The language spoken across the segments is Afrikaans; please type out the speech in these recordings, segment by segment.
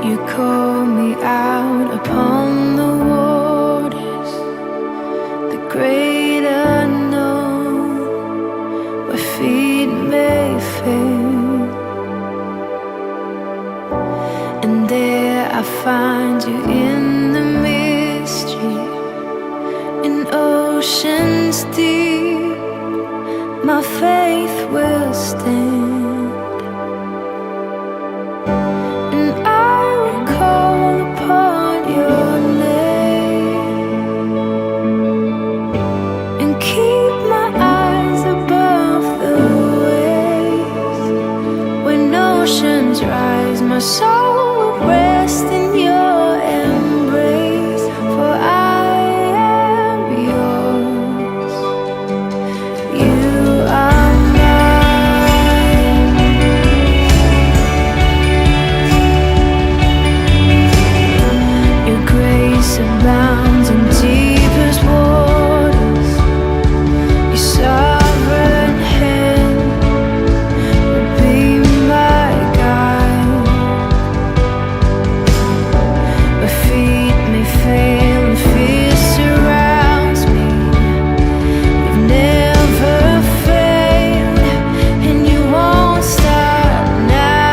You call me out upon the waters, the great unknown, where feet may fail. And there I find you in the mystery, in oceans deep. My faith will stand. My soul will rest in your embrace, for I am yours. You are mine. Your grace abounds in deepest waters. Your sovereign hand will be my guide. Feet may fail and fear surrounds me. You've never failed, and you won't stop now.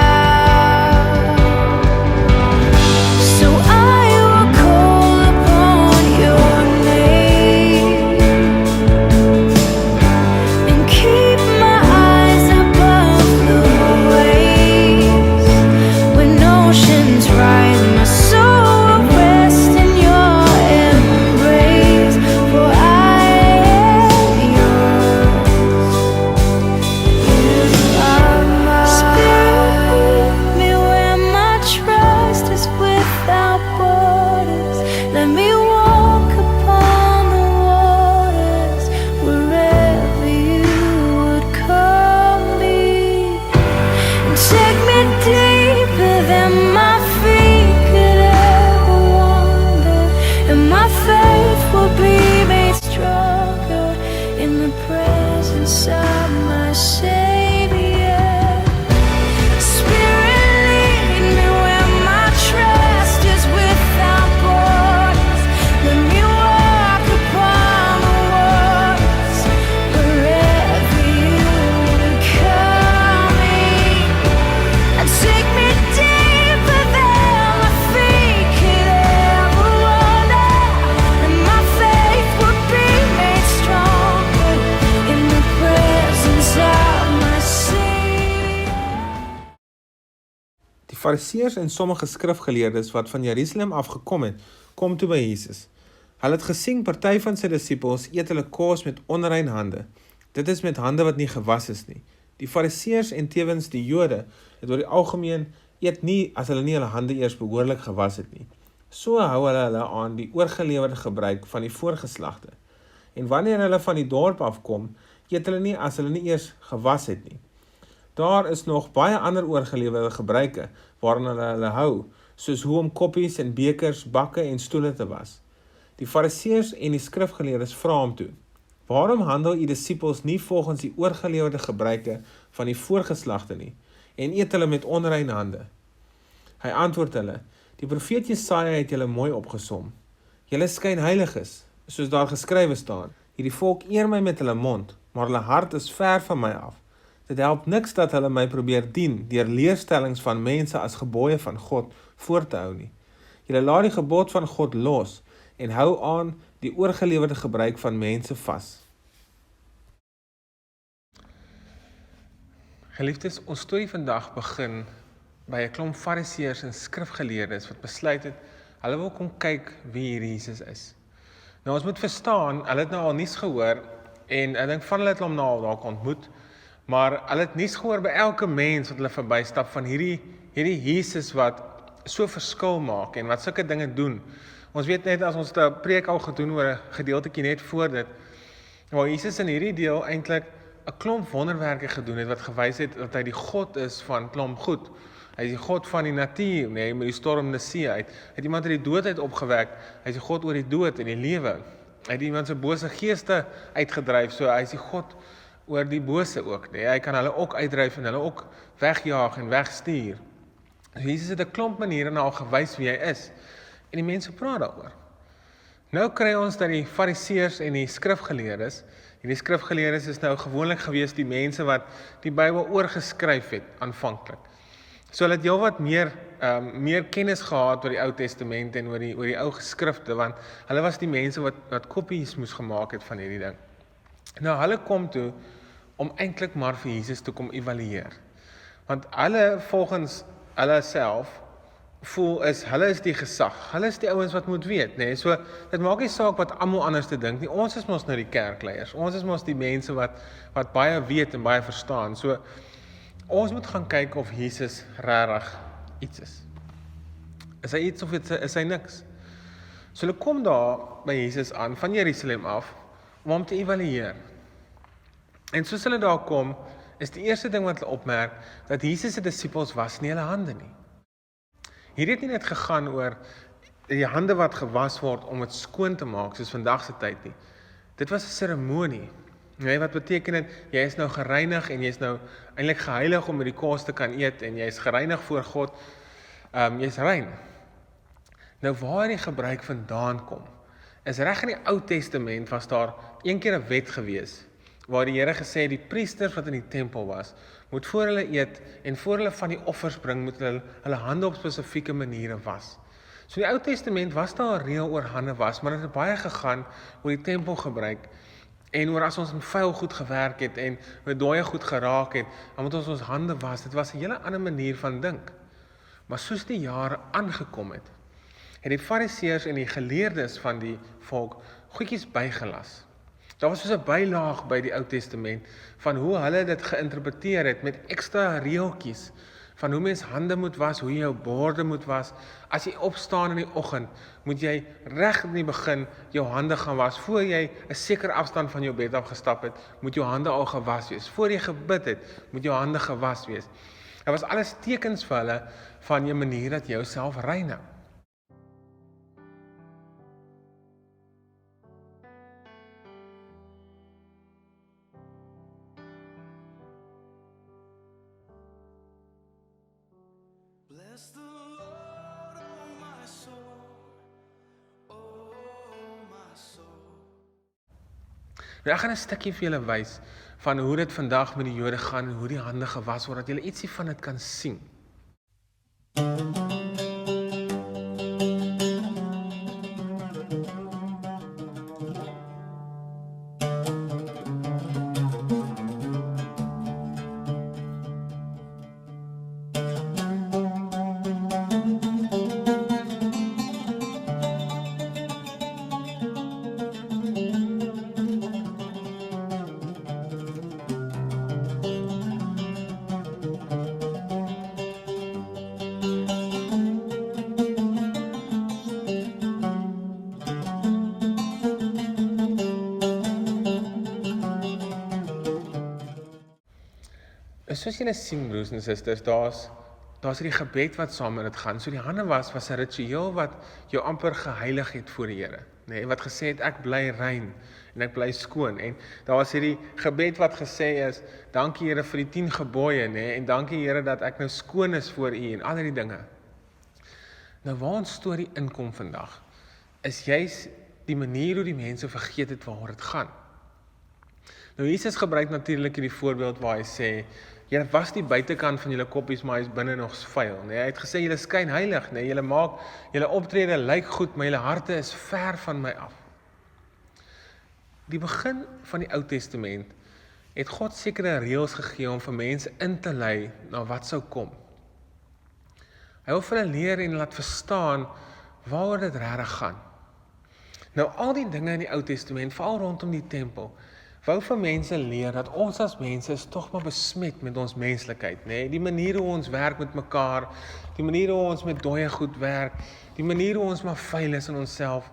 So I will call upon your name and keep my eyes above the waves. When oceans rise, my soul Fariseërs en sommige skrifgeleerdes wat van Jerusalem afgekom het, kom toe by Jesus. Hulle het gesien party van sy disippels eet hulle kos met onrein hande. Dit is met hande wat nie gewas is nie. Die Fariseërs en tevens die Jode het oor die algemeen eet nie as hulle nie hulle hande eers behoorlik gewas het nie. So hou hulle aan die oorgelewerde gebruik van die voorgeslagte. En wanneer hulle van die dorp afkom, eet hulle nie as hulle nie eers gewas het nie. Daar is nog baie ander oorgelewerde gebruike waaraan hulle hou, soos hoe om koppies en bekers, bakke en stoele te was. Die Fariseërs en die skrifgeleerdes vra hom toe: "Waarom handel u disippels nie volgens die oorgelewerde gebruike van die voorgeslagte nie, en eet hulle met onreine hande?" Hy antwoord hulle: "Die profeet Jesaja het julle mooi opgesom. Julle skyn heilig is, soos daar geskrywe staan: Hierdie volk eer my met hulle mond, maar hulle hart is ver van my af. Dit help niks dat hulle my probeer dien deur leerstellings van mense as gebooie van God voor te hou nie. Julle laat die gebod van God los en hou aan die oorgelewerde gebruik van mense vas." Geliefdes, ons storie vandag begin by 'n klomp Fariseërs en skrifgeleerdes wat besluit het, hulle wil kom kyk wie hier Jesus is. Nou ons moet verstaan, hulle het nou al nuus gehoor en ek dink van hulle het hom nou al dalk ontmoet, maar hulle het nuus gehoor by elke mens wat hulle verbystap van hierdie Jesus wat so verskil maak en wat sulke dinge doen. Ons weet net as ons 'n preek al gedoen oor 'n gedeeltetjie net voor dit, waar Jesus in hierdie deel eintlik 'n klomp wonderwerke gedoen het wat gewys het dat hy die God is van klomp goed. Hy is die God van die natuur, nee, met die stormende see. Hy het iemand uit die dood uit opgewek. Hy is die God oor die dood en die lewe. Hy het iemand se bose geeste uitgedryf, so hy is die God oor die bose ook. Nee, hy kan hulle ook uitdryf en hulle ook wegjaag en wegstuur. So Jesus het 'n klomp maniere na al gewys wie hy is, en die mense praat daaroor. Nou kry ons dat die fariseërs en die skrifgeleerdes, en die skrifgeleerdes is nou gewoonlik gewees die mense wat die Bybel oorgeskryf het aanvanklik. So hulle het heelwat meer kennis gehad oor die Ou Testament en oor die ou geskrifte, want hulle was die mense wat kopies moes gemaak het van hierdie ding. Nou hulle kom toe om eintlik maar vir Jesus te kom evalueer. Want hulle volgens hulle self voel hulle is die gesag. Hulle is die ouens wat moet weet, nee. So dit maak nie saak wat almal anders te dink nie. Ons is mos nou die kerkleiers. Ons is mos die mense wat baie weet en baie verstaan. So ons moet gaan kyk of Jesus regtig iets is. Is hy iets of is hy niks? So hulle kom daar by Jesus aan van Jerusalem af om hom te evalueer. En soos hulle daar kom, is die eerste ding wat hulle opmerk dat Jesus se disippels was nie hulle hande nie. Hier het nie net gegaan oor die hande wat gewas word om dit skoon te maak, soos vandag se tyd nie. Dit was 'n seremonie. Nee, wat beteken dit? Jy is nou gereinig en jy is nou eintlik geheilig om met die kos te kan eet en jy is gereinig voor God. Jy is rein. Nou waar die gebruik vandaan kom, is reg in die Ou Testament was daar een keer 'n wet gewees, waar die Here gesê het, die priesters wat in die tempel was, moet voor hulle eet en voor hulle van die offers bring, moet hulle hande op spesifieke maniere was. So in die Ou Testament was daar 'n reël oor hande was, maar dit het baie gegaan oor die tempel gebruik, en oor as ons in vuil goed gewerk het, en met dooie goed geraak het, dan moet ons hande was. Dit was 'n hele ander manier van dink. Maar soos die jare aangekom het die fariseërs en die geleerdes van die volk goedjies bygelas. Daar was soos 'n bylaag by die Ou Testament van hoe hulle dit geïnterpreteer het met ekstra reeltjies van hoe mens hande moet was, hoe jy jou borde moet was. As jy opstaan in die oggend, moet jy reg in die begin jou hande gaan was. Voor jy 'n sekere afstand van jou bed af gestap het, moet jou hande al gewas wees. Voor jy gebid het, moet jou hande gewas wees. Dit was alles tekens vir hulle van 'n manier dat jy jouself reinig. Bless the Lord, oh my soul, oh my soul. Nou, ek gaan 'n stukkie vir julle wys van hoe dit vandag met die Jode gaan en hoe die hande gewas word, dat julle ietsie van dit kan sien. Soos julle sien, broers en susters, daar's die gebed wat saam met dit gaan. So die hande was 'n ritueel wat jou amper geheilig het voor die Here, nee, wat gesê het ek bly rein en ek bly skoon. En daar was hierdie gebed wat gesê is, dankie Here vir die 10 gebooie, nee, en dankie Here dat ek nou skoon is voor U en al die dinge. Nou waar ons storie inkom vandag, is juis die manier hoe die mense vergeet het waaroor dit gaan. Nou Jesus gebruik natuurlik hierdie voorbeeld waar hy sê, julle was die buitekant van julle koppies, maar hy is binne nog vuil. Nee, hy het gesê, julle skyn heilig, nee, julle optrede lyk goed, maar julle harte is ver van my af. Die begin van die Ou Testament het God sekere reëls gegee om vir mense in te lei na wat sou kom. Hy wil vir hulle leer en laat verstaan waaroor dit regtig gaan. Nou al die dinge in die Ou Testament, veral rondom die tempel, wou vir mense leer dat ons as mense is tog maar besmet met ons menslikheid, nee? Die manier hoe ons werk met mekaar, die manier hoe ons met dooie goed werk, die manier hoe ons maar vuil is in onsself,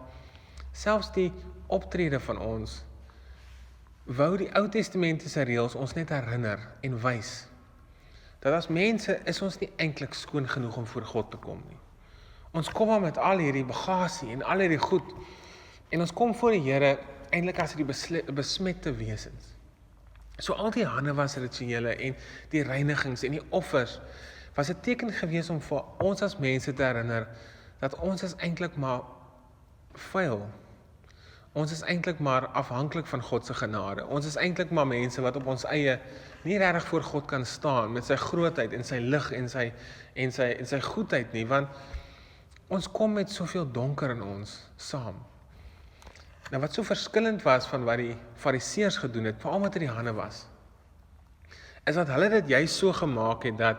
selfs die optrede van ons, wou die Ou Testamentiese reëls ons net herinner en wys, dat as mense is ons nie eintlik skoon genoeg om voor God te kom nie. Ons kom maar met al hierdie bagasie en al hierdie goed, en ons kom voor die Here eintlik as die besmette wesens. So al die hande was rituele en die reinigings en die offers was 'n teken gewees om vir ons as mense te herinner dat ons is eintlik maar vuil. Ons is eintlik maar afhanklik van God se genade. Ons is eintlik maar mense wat op ons eie nie regtig voor God kan staan met sy grootheid en sy lig en sy goedheid nie, want ons kom met soveel donker in ons saam. Nou wat so verskillend was van wat die fariseërs gedoen het, veral met die hande was, is dat hulle dit juist so gemaak het dat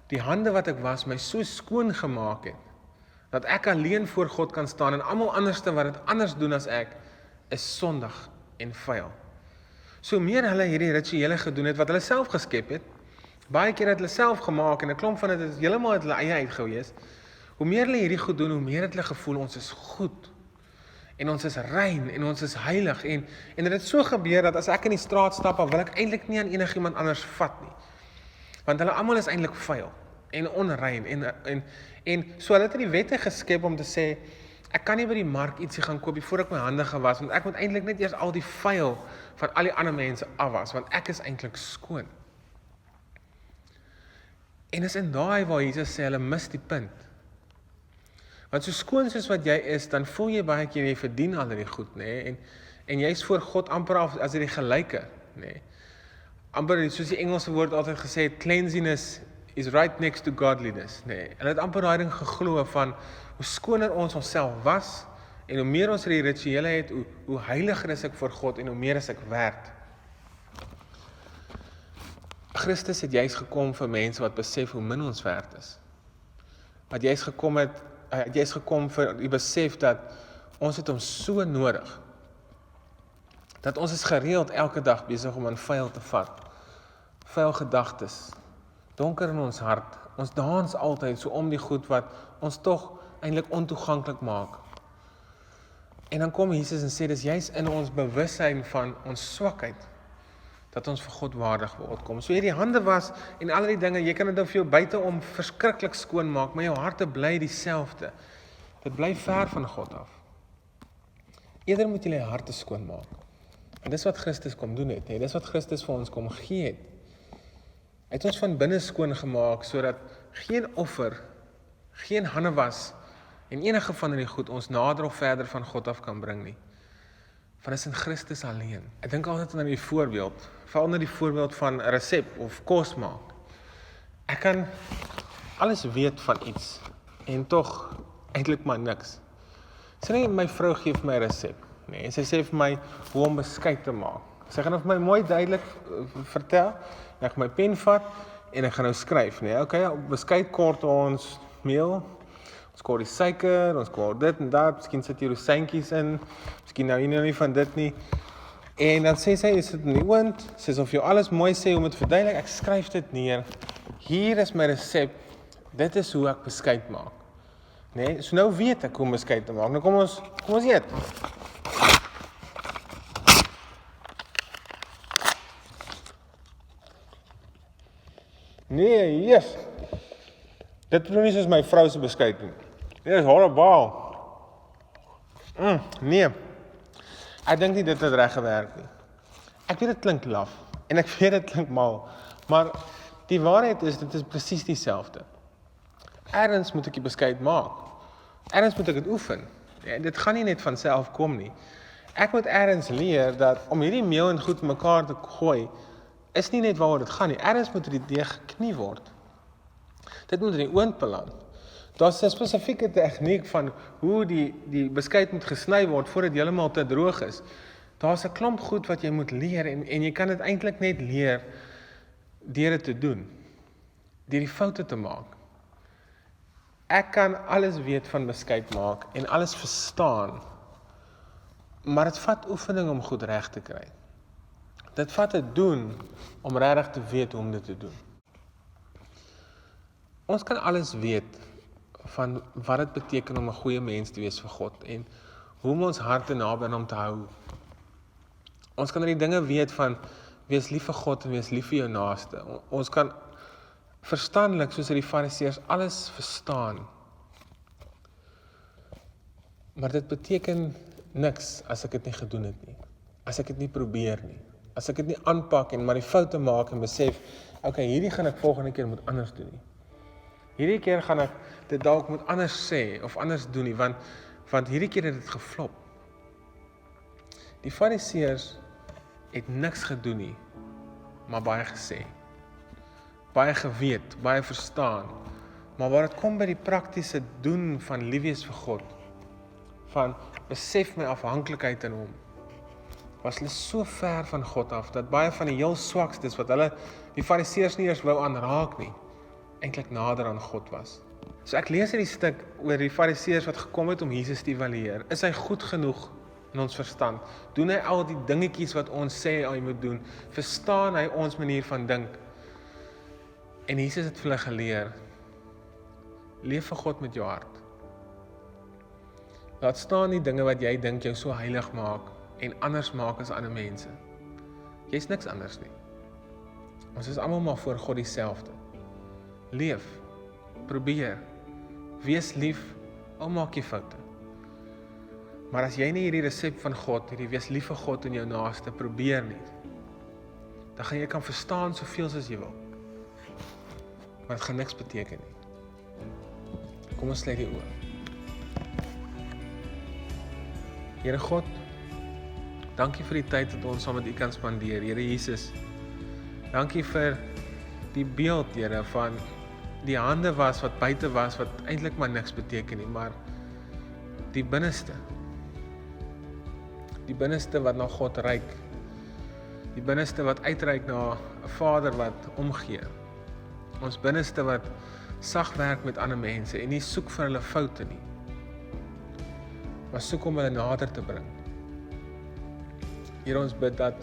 die hande wat ek was my so skoon gemaak het, dat ek alleen voor God kan staan en almal anderste wat dit anders doen as ek, is sondig en vuil. So meer hulle hierdie rituele gedoen het, wat hulle self geskep het, baie keer het hulle self gemaak, en 'n klomp van dit is heeltemal uit hulle eie uit gewees, hoe meer hulle hierdie goed doen, hoe meer het hulle gevoel, ons is goed, en ons is rein, en ons is heilig, en dit het so gebeur, dat as ek in die straat stap, dan wil ek eintlik nie aan enigiemand anders vat nie, want hulle almal is eintlik vuil, en onrein, en so hulle het die wette geskep om te sê, ek kan nie by die mark ietsie gaan koop voor ek my hande gewas, want ek moet eintlik net eers al die vuil van al die ander mense afwas, want ek is eintlik skoon. En is in daai waar Jesus sê, hulle mis die punt. Want so skoon soos wat jy is, dan voel jy baie keer, jy verdien al die goed, nee? En jy is voor God amper as die gelyke, nee? Amper, soos die Engelse woord altyd gesê het, cleanliness is right next to godliness, nee? Hulle het amper daai ding geglo van, hoe skoner ons onsself was, en hoe meer ons die rituele het, hoe heiliger is ek voor God, en hoe meer is ek werd. Christus het juist gekom vir mense wat besef hoe min ons werd is. Wat juist gekom vir die besef dat ons het hom so nodig, dat ons is gereeld elke dag besig om aan vuil te vat, vuil gedagtes, donker in ons hart, ons dans altyd so om die goed wat ons tog eintlik ontoeganklik maak. En dan kom Jesus en sê, dis juist in ons bewussyn van ons swakheid, dat ons vir God waardig word kom. So hierdie hande was, en al die dinge, jy kan dit nou vir jou buiteom verskriklik skoon maak, maar jou harte bly dieselfde. Dit bly ver van God af. Eerder moet jy jou harte skoon maak. En dis wat Christus kom doen het, dis wat Christus vir ons kom gee het. Hy het ons van binne skoon gemaak, sodat geen offer, geen hande was, en enige van die goed ons nader of verder van God af kan bring nie. Want is in Christus alleen. Ek dink altyd aan die voorbeeld, veral die voorbeeld van 'n resep of kos maak. Ek kan alles weet van iets, en tog eintlik maar niks. Sê nie, my vrou gee vir my 'n resep, nee, en sy sê vir my hoe om beskuit te maak. Sy gaan vir my mooi duidelik vertel, en ek gaan my pen vat, en ek gaan nou skryf, nee, okay, op beskuit kort ons meel, ons kort die suiker, ons kort dit en dat, miskien sit hier rosentjies in, miskien nou nie van dit nie, en dan sê sy, jy sit in die oond, sê of jy alles mooi sê, om het verduidelik, ek skryf dit neer, hier is my resep, dit is hoe ek beskuit maak, nee, so nou weet ek hoe om beskuit te maak, nou kom ons eet. Nee, yes. Dit is nie soos my vrou se beskuit nie. Dit is horrible. Nee. Ek dink nie dit het reg gewerk nie. Ek weet dit klink laf, en ek weet dit klink mal, maar die waarheid is, dit is presies dieselfde. Ergens moet ek die beskuit maak. Ergens moet ek dit oefen. Ja, dit gaan nie net van self kom nie. Ek moet ergens leer dat om hierdie meel en goed mekaar te gooi, is nie net waaroor dit gaan nie. Ergens moet die deeg geknie word. Dit moet in die oond beland. Daar's 'n spesifieke tegniek van hoe die beskuit moet gesny word voordat dit heeltemal te droog is. Daar's 'n klomp goed wat jy moet leer en jy kan dit eintlik net leer deur dit te doen. Deur die foute te maak. Ek kan alles weet van beskuit maak en alles verstaan, maar dit vat oefening om goed reg te kry. Dit vat het doen om regtig te weet hoe om dit te doen. Ons kan alles weet van wat dit beteken om 'n goeie mens te wees vir God en hoe om ons harte naby aan hom te hou. Ons kan die dinge weet van wees lief vir God en wees lief vir jou naaste. Ons kan verstandelik soos die fariseërs alles verstaan. Maar dit beteken niks as ek dit nie gedoen het nie. As ek dit nie probeer nie. As ek dit nie aanpak en maar die foute maak en besef, okay, hierdie gaan ek volgende keer moet anders doen nie. Hierdie keer gaan ek dit dalk moet anders sê of anders doen nie, want hierdie keer het dit geflop. Die Fariseërs het niks gedoen nie, maar baie gesê. Baie geweet, baie verstaan. Maar waar dit kom by die praktiese doen van lief wees vir God, van besef my afhanklikheid in hom, was hulle so ver van God af, dat baie van die heel swakstes wat hulle, die Fariseërs nie eers wou aanraak nie, eintlik nader aan God was. So ek lees hierdie stuk oor die Fariseërs wat gekom het om Jesus te evalueer. Is hy goed genoeg in ons verstand? Doen hy al die dingetjies wat ons sê hy moet doen? Verstaan hy ons manier van dink? En Jesus het vir hulle geleer, leef vir God met jou hart. Laat staan die dinge wat jy dink jou so heilig maak en anders maak as ander mense. Jy's niks anders nie. Ons is almal maar voor God dieselfde. Leef, probeer, wees lief, al maak jy foute. Maar as jy nie hierdie resep van God, hierdie wees lief vir God en jou naaste probeer nie, dan gaan jy kan verstaan soveel as jy wil. Maar dit gaan niks beteken nie. Kom ons sluit die oë. Here God, dankie vir die tyd wat ons saam met U kan spandeer. Here Jesus, dankie vir die beeld, Here, van die hande was wat buite was, wat eintlik maar niks beteken nie, maar die binneste wat na God reik, die binneste wat uitreik na 'n Vader wat omgee, ons binneste wat sag werk met ander mense en nie soek vir hulle foute nie, maar soek om hulle nader te bring. Here, ons bid dat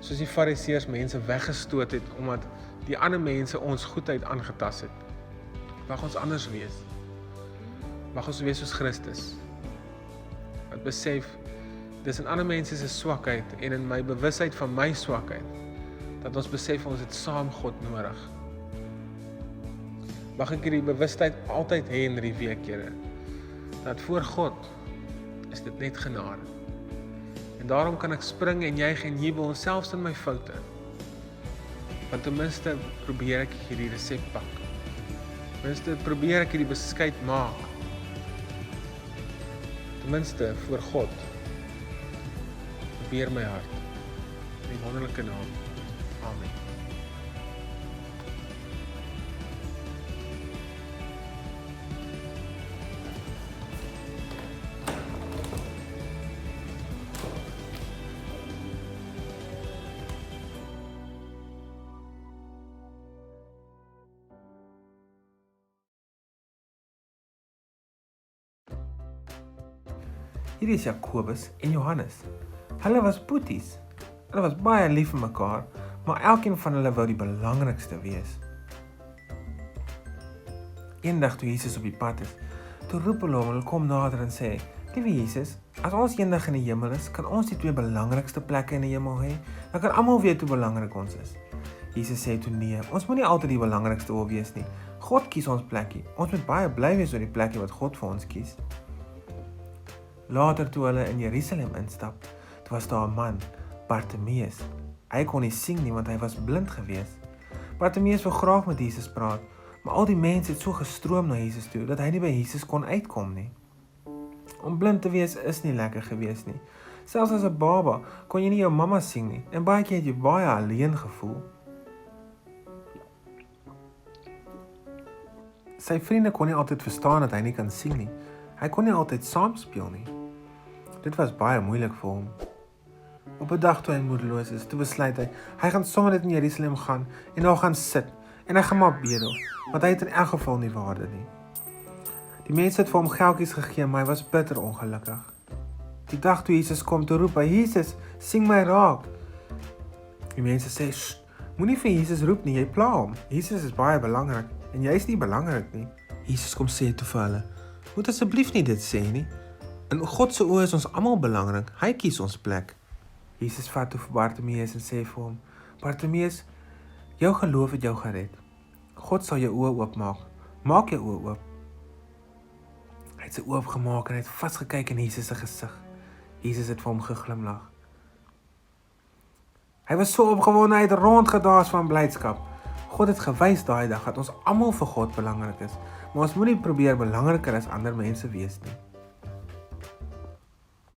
soos die Fariseërs mense weggestoot het omdat die ander mense ons goedheid aangetas het, mag ons anders wees. Mag ons wees soos Christus, wat besef, dis in ander mense se swakheid en in my bewusheid van my swakheid, dat ons besef ons het saam God nodig. Mag ek hierdie bewustheid altyd hê in die week, Here, dat voor God is dit net genade. En daarom kan ek spring en juig en jubel, selfs in my foute. Want ten minste probeer ek hierdie resep pak. Ten minste probeer ek hierdie beskuit maak. Ten minste voor God. Probeer my hart. In die wonderlike naam. Amen. Hierdie is Jakobus en Johannes. Hulle was boeties. Hulle was baie lief vir mekaar, maar elkeen van hulle wou die belangrikste wees. Eendag toe Jesus op die pad is, toe roep hulle hom, hulle kom nader en sê, Liewe Jesus, as ons eendag in die hemel is, kan ons die 2 belangrikste plekke in die hemel hê? Dan kan almal weet hoe belangrik ons is. Jesus sê toe nee, ons moet nie altyd die belangrikste wil wees nie. God kies ons plekkie. Ons moet baie bly wees oor die plekkie wat God vir ons kies. Later toe hulle in Jerusalem instap, toe was daar 'n man, Bartimeus. Hy kon nie sien nie, want hy was blind gewees. Bartimeus wou graag met Jesus praat, maar al die mense het so gestroom na Jesus toe, dat hy nie by Jesus kon uitkom nie. Om blind te wees is nie lekker gewees nie. Selfs as 'n baba kon jy nie jou mamma sien nie, en baie keer het jy baie alleen gevoel. Sy vriende kon nie altyd verstaan dat hy nie kan sien nie. Hy kon nie altyd saamspeel nie. Dit was baie moeilik vir hom. Op 'n dag toe hy moedeloos is, toe besluit hy gaan sommer net in Jerusalem gaan en daar gaan sit en hy gaan maar bedel, want hy het in elk geval nie waarde nie. Die mense het vir hom geldjies gegee, maar hy was bitter ongelukkig. Die dag toe Jesus kom, toe roep hy, Jesus, sien my raak. Die mense sê, moenie vir Jesus roep nie, jy pla hom. Jesus is baie belangrik en jy is nie belangrik nie. Jesus kom sê toe vir hulle, moet asseblief nie dit sê nie. In God se oë is ons almal belangrik. Hy kies ons plek. Jesus vat toe vir Bartimeus en sê vir hom, Bartimeus, jou geloof het jou gered. God sal jou oë oopmaak. Maak jou oë oop. Hy het sy oë oopgemaak en hy het vasgekyk in Jesus se gesig. Jesus het vir hom geglimlag. Hy was so opgewonde, hy het rondgedaas van blydskap. God het gewys daai dag dat ons almal vir God belangrik is, maar ons moenie probeer belangriker as ander mense wees nie.